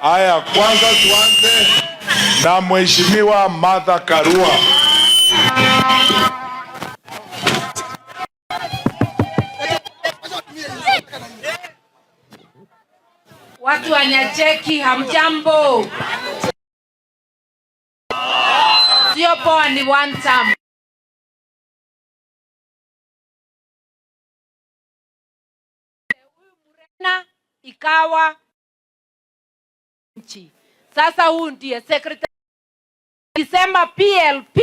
Haya, kwanza tuanze na Mheshimiwa Martha Karua. Watu wa Nyacheki, hamjambo? Sio poa, ni one time. Na ikawa nchi. Sasa huu ndiye secretary. Kisema PLP,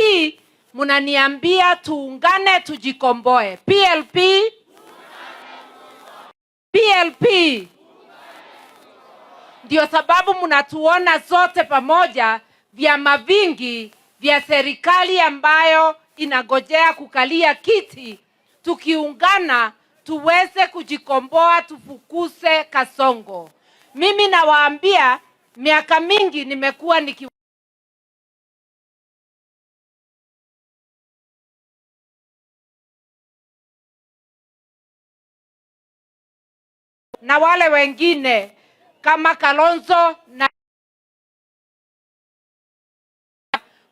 munaniambia tuungane tujikomboe. PLP. Ndio sababu munatuona zote pamoja, vyama vingi vya serikali ambayo inagojea kukalia kiti, tukiungana tuweze kujikomboa, tufukuse Kasongo. Mimi nawaambia, miaka mingi nimekuwa na wale wengine kama Kalonzo, na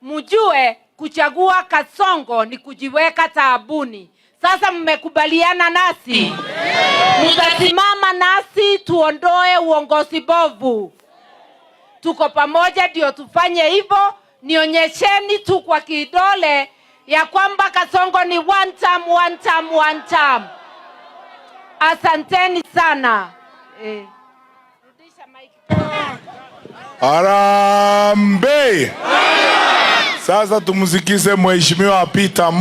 mjue kuchagua Kasongo ni kujiweka taabuni. Sasa mmekubaliana nasi? Mtasimama nasi tuondoe uongozi bovu. Tuko pamoja ndio tufanye hivyo. Nionyesheni tu kwa kidole ya kwamba Kasongo ni one term. Asanteni sana. Rudisha mic. Harambee! Sasa tumsikize Mheshimiwa Peter.